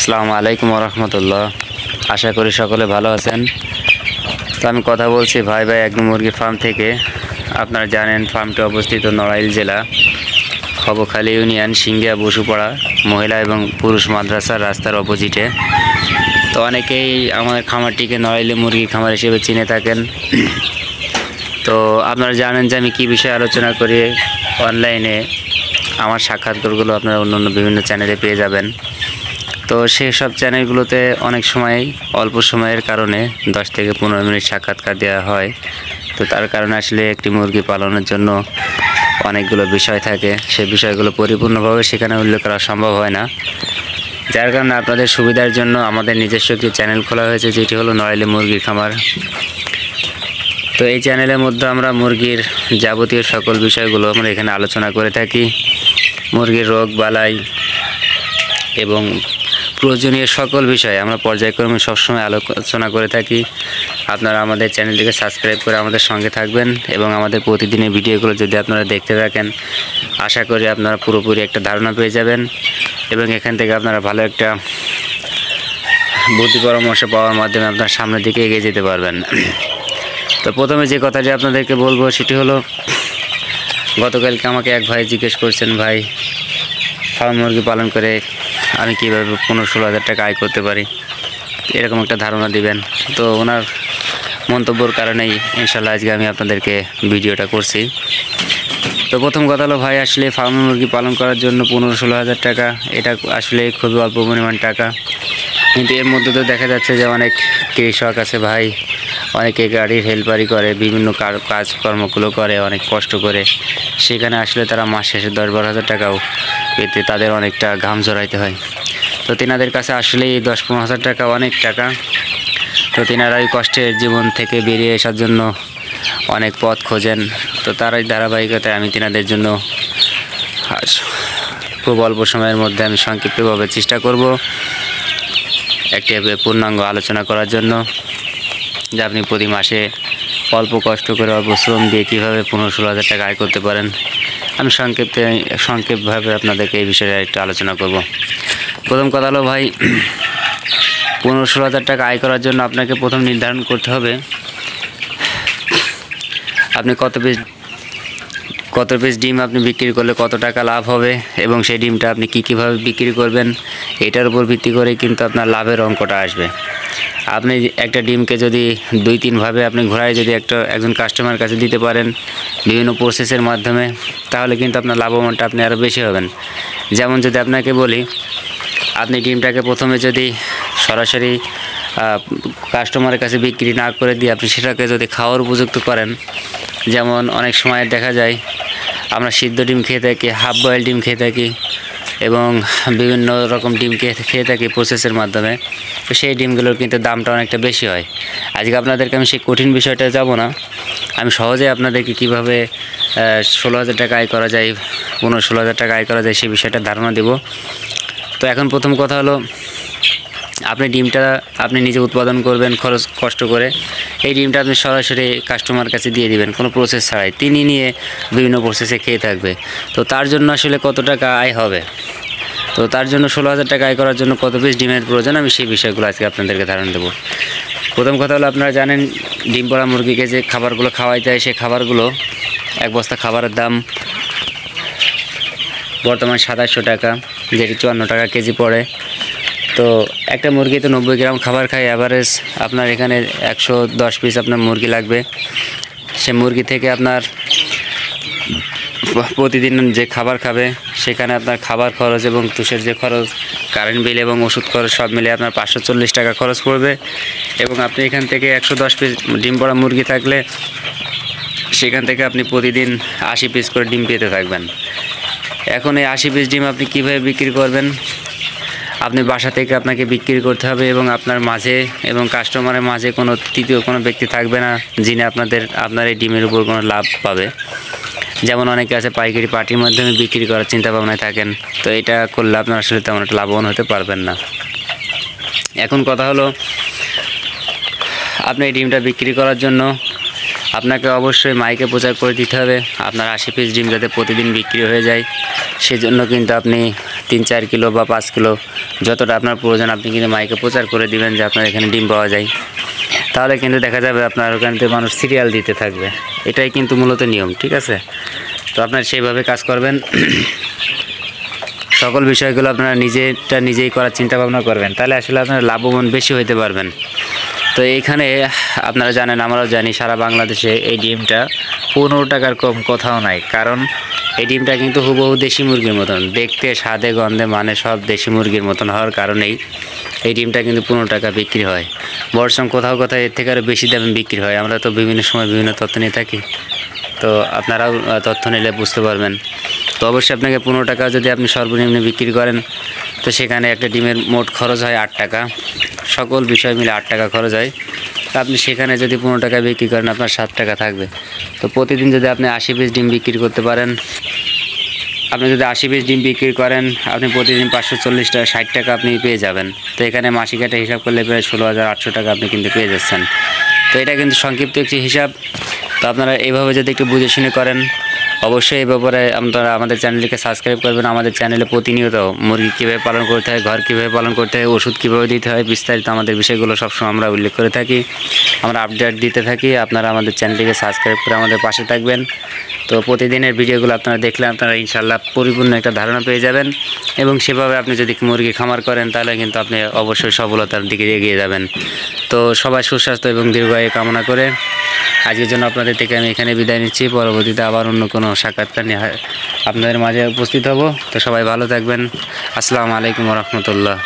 আসসালামু আলাইকুম রহমতুল্লাহ। আশা করি সকলে ভালো আছেন। তো আমি কথা বলছি ভাই এক মুরগি ফার্ম থেকে। আপনারা জানেন ফার্মটি অবস্থিত নড়াইল জেলা খবখালী ইউনিয়ন সিঙ্গিয়া বসুপাড়া মহিলা এবং পুরুষ মাদ্রাসার রাস্তার অপোজিটে। তো অনেকেই আমার খামারটিকে নড়াইলে মুরগি খামার হিসেবে চিনে থাকেন। তো আপনারা জানেন যে আমি কী বিষয়ে আলোচনা করি। অনলাইনে আমার সাক্ষাৎকারগুলো আপনারা অন্য বিভিন্ন চ্যানেলে পেয়ে যাবেন। তো সেই সব চ্যানেলগুলোতে অনেক সময় অল্প সময়ের কারণে 10 থেকে 15 মিনিট সাক্ষাৎকার দেওয়া হয়। তো তার কারণে আসলে একটি মুরগি পালনের জন্য অনেকগুলো বিষয় থাকে, সেই বিষয়গুলো পরিপূর্ণভাবে সেখানে উল্লেখ করা সম্ভব হয় না। যার কারণে আপনাদের সুবিধার জন্য আমাদের নিজস্ব একটি চ্যানেল খোলা হয়েছে, যেটি হলো নড়াইলে মুরগির খামার। তো এই চ্যানেলের মধ্যে আমরা মুরগির যাবতীয় সকল বিষয়গুলো আমরা এখানে আলোচনা করে থাকি। মুরগির রোগ বালাই এবং প্রয়োজনীয় সকল বিষয়ে আমরা পর্যায়ক্রমে সবসময় আলোচনা করে থাকি। আপনারা আমাদের চ্যানেলটিকে সাবস্ক্রাইব করে আমাদের সঙ্গে থাকবেন এবং আমাদের প্রতিদিনের ভিডিওগুলো যদি আপনারা দেখতে থাকেন, আশা করি আপনারা পুরোপুরি একটা ধারণা পেয়ে যাবেন এবং এখান থেকে আপনারা ভালো একটা বুদ্ধি পরামর্শ পাওয়ার মাধ্যমে আপনার সামনের দিকে এগিয়ে যেতে পারবেন। তো প্রথমে যে কথাটি আপনাদেরকে বলবো সেটি হলো, গতকালকে আমাকে এক ভাই জিজ্ঞেস করছেন, ভাই ফার্ম মুরগি পালন করে আমি কীভাবে 15-16 হাজার টাকা আয় করতে পারি, এরকম একটা ধারণা দিবেন। তো ওনার মন্তব্যর কারণেই ইনশাল্লাহ আজকে আমি আপনাদেরকে ভিডিওটা করছি। তো প্রথম কথা হলো, ভাই আসলে ফার্ম মুরগি পালন করার জন্য 15-16 হাজার টাকা এটা আসলে খুবই অল্প পরিমাণ টাকা। কিন্তু এর মধ্যে তো দেখা যাচ্ছে যে অনেক কৃষক আছে ভাই, অনেকে গাড়ির হেল্পারি করে, বিভিন্ন কাজকর্মগুলো করে অনেক কষ্ট করে, সেখানে আসলে তারা মাস শেষে 10-12 হাজার টাকাও পেতে তাদের অনেকটা ঘাম ঝরাইতে হয়। তো তেনাদের কাছে আসলে এই 10-15 হাজার টাকা অনেক টাকা। তো তেনারা ওই কষ্টের জীবন থেকে বেরিয়ে আসার জন্য অনেক পথ খোঁজেন। তো তার এই ধারাবাহিকতায় আমি তেনাদের জন্য খুব অল্প সময়ের মধ্যে আমি সংক্ষিপ্তভাবে চেষ্টা করব একটি পূর্ণাঙ্গ আলোচনা করার জন্য, যে আপনি প্রতি মাসে অল্প কষ্ট করে অল্প শ্রম দিয়ে কীভাবে 15-16 হাজার টাকা আয় করতে পারেন। আমি সংক্ষেপভাবে আপনাদেরকে এই বিষয়ে একটু আলোচনা করব। প্রথম কথা হলো ভাই, 15-16 হাজার টাকা আয় করার জন্য আপনাকে প্রথম নির্ধারণ করতে হবে আপনি কত পিস ডিম আপনি বিক্রি করলে কত টাকা লাভ হবে এবং সেই ডিমটা আপনি কীভাবে বিক্রি করবেন, এটার উপর ভিত্তি করে কিন্তু আপনার লাভের অঙ্কটা আসবে। আপনি একটা ডিমকে যদি 2-3 ভাবে আপনি ঘোরায় যদি একজন কাস্টমারের কাছে দিতে পারেন বিভিন্ন প্রসেসের মাধ্যমে, তাহলে কিন্তু আপনার লাভবানটা আপনি আরও বেশি হবেন। যেমন যদি আপনাকে বলি, আপনি ডিমটাকে প্রথমে যদি সরাসরি কাস্টমারের কাছে বিক্রি না করে দিয়ে আপনি সেটাকে যদি খাওয়ার উপযুক্ত করেন, যেমন অনেক সময় দেখা যায় আমরা সিদ্ধ ডিম খেয়ে থাকি, হাফ বয়েল ডিম খেয়ে থাকি এবং বিভিন্ন রকম ডিম খেয়ে থাকি প্রসেসের মাধ্যমে। তো সেই ডিমগুলোর কিন্তু দামটা অনেকটা বেশি হয়। আজকে আপনাদেরকে আমি সেই কঠিন বিষয়টা যাব না, আমি সহজে আপনাদেরকে কীভাবে 16 হাজার টাকা আয় করা যায়, 15-16 হাজার টাকা আয় করা যায় সেই বিষয়টা ধারণা দেব। তো এখন প্রথম কথা হলো, আপনি ডিমটা আপনি নিজে উৎপাদন করবেন কষ্ট করে। এই ডিমটা আপনি সরাসরি কাস্টমার কাছে দিয়ে দিবেন কোনো প্রসেস ছাড়াই, তিনি নিয়ে বিভিন্ন প্রসেসে খেয়ে থাকবে। তো তার জন্য আসলে কত টাকা আয় হবে, তো তার জন্য 16 হাজার টাকা আয় করার জন্য কত পিস ডিমের প্রয়োজন, আমি সেই বিষয়গুলো আজকে আপনাদেরকে ধারণা দেবো। প্রথম কথা হলো, আপনারা জানেন ডিম পাড়া মুরগিকে যে খাবারগুলো খাওয়াই যায়, সেই খাবারগুলো এক বস্তা খাবারের দাম বর্তমান 2700 টাকা, যেটি 54 টাকা কেজি পড়ে। তো একটা মুরগি তো 90 গ্রাম খাবার খায় অ্যাভারেজ, আপনার এখানে 110 পিস আপনার মুরগি লাগবে। সে মুরগি থেকে আপনার প্রতিদিন যে খাবার খাবে সেখানে আপনার খাবার খরচ এবং তুষের যে খরচ, কারেন্ট বিল এবং ওষুধ খরচ সব মিলে আপনার 540 টাকা খরচ পড়বে। এবং আপনি এখান থেকে 110 পিস ডিম পাড়া মুরগি থাকলে সেখান থেকে আপনি প্রতিদিন 80 পিস করে ডিম পেতে থাকবেন। এখন এই 80 পিস ডিম আপনি কীভাবে বিক্রি করবেন, আপনি বাসা থেকে আপনাকে বিক্রি করতে হবে এবং আপনার মাঝে এবং কাস্টমারের মাঝে কোনো তৃতীয় কোনো ব্যক্তি থাকবে না যিনি আপনার এই ডিমের উপর কোনো লাভ পাবে। যেমন অনেকে আছে পাইকারি পার্টির মাধ্যমে বিক্রি করার চিন্তা ভাবনায় থাকেন, তো এটা করলে আপনার আসলে তেমন একটা লাভবান হতে পারবেন না। এখন কথা হলো, আপনি এই ডিমটা বিক্রি করার জন্য আপনাকে অবশ্যই মাইকে প্রচার করে দিতে হবে আপনার 80 পিস ডিম যাতে প্রতিদিন বিক্রি হয়ে যায়। সেজন্য কিন্তু আপনি 3-4 কিলো বা 5 কিলো যতটা আপনার প্রয়োজন আপনি কিন্তু মাইকে প্রচার করে দিবেন যে আপনার এখানে ডিম পাওয়া যায়। তাহলে কিন্তু দেখা যাবে আপনার ওখান থেকে মানুষ সিরিয়াল দিতে থাকবে। এটাই কিন্তু মূলত নিয়ম, ঠিক আছে? তো আপনার সেইভাবে কাজ করবেন। সকল বিষয়গুলো আপনারা নিজেই করার চিন্তা ভাবনা করবেন, তাহলে আসলে আপনারা লাভবান বেশি হইতে পারবেন। তো এইখানে আপনারা জানেন, আমরাও জানি, সারা বাংলাদেশে এই ডিমটা 15 টাকার কম কোথাও নাই। কারণ এই ডিমটা কিন্তু হুবহু দেশি মুরগির মতন দেখতে, স্বাদে, গন্ধে, মানে সব দেশি মুরগির মতন হওয়ার কারণেই এই ডিমটা কিন্তু 15 টাকা বিক্রি হয়। বরং কোথাও এর থেকে আরও বেশি দামে বিক্রি হয়। আমরা তো বিভিন্ন সময় বিভিন্ন তথ্য নিয়ে থাকি, তো আপনারাও তথ্য নিলে বুঝতে পারবেন। তো অবশ্যই আপনাকে 15 টাকা যদি আপনি সর্বনিম্ন বিক্রি করেন, তো সেখানে একটা ডিমের মোট খরচ হয় 8 টাকা। সকল বিষয় মিলে 8 টাকা খরচ হয়। তো আপনি সেখানে যদি 15 টাকা বিক্রি করেন, আপনার 7 টাকা থাকবে। তো প্রতিদিন যদি আপনি 80 পিস ডিম বিক্রি করতে পারেন, আপনি যদি 80 পিস ডিম বিক্রি করেন, আপনি প্রতিদিন 540 টাকা, 60 টাকা আপনি পেয়ে যাবেন। তো এখানে মাসিক একটা হিসাব করলে প্রায় 16,800 টাকা আপনি কিন্তু পেয়ে যাচ্ছেন। তো এটা কিন্তু সংক্ষিপ্ত একটি হিসাব। তো আপনারা এইভাবে যদি একটু বুঝে শুনে করেন, অবশ্যই এই ব্যাপারে আপনারা আমাদের চ্যানেলটিকে সাবস্ক্রাইব করবেন। আমাদের চ্যানেলে প্রতিনিয়ত মুরগি কীভাবে পালন করতে হয়, ঘর কীভাবে পালন করতে হয়, ওষুধ কীভাবে দিতে হয়, বিস্তারিত আমাদের বিষয়গুলো সবসময় আমরা উল্লেখ করে থাকি, আমরা আপডেট দিতে থাকি। আপনারা আমাদের চ্যানেলটিকে সাবস্ক্রাইব করে আমাদের পাশে থাকবেন। তো প্রতিদিনের ভিডিওগুলো আপনারা দেখলে আপনারা ইনশাআল্লাহ পরিপূর্ণ একটা ধারণা পেয়ে যাবেন, এবং সেভাবে আপনি যদি মুরগি খামার করেন, তাহলে কিন্তু আপনি অবশ্যই সফলতার দিকে এগিয়ে যাবেন। তো সবাই সুস্বাস্থ্য এবং দীর্ঘায়ু কামনা করে আজকের জন্য আপনাদের থেকে আমি এখানে বিদায় নিচ্ছি। পরবর্তীতে আবার অন্য কোনো সাক্ষাৎকার নিয়ে আপনাদের মাঝে উপস্থিত হব। তো সবাই ভালো থাকবেন। আসসালামু আলাইকুম ওয়া রাহমাতুল্লাহ।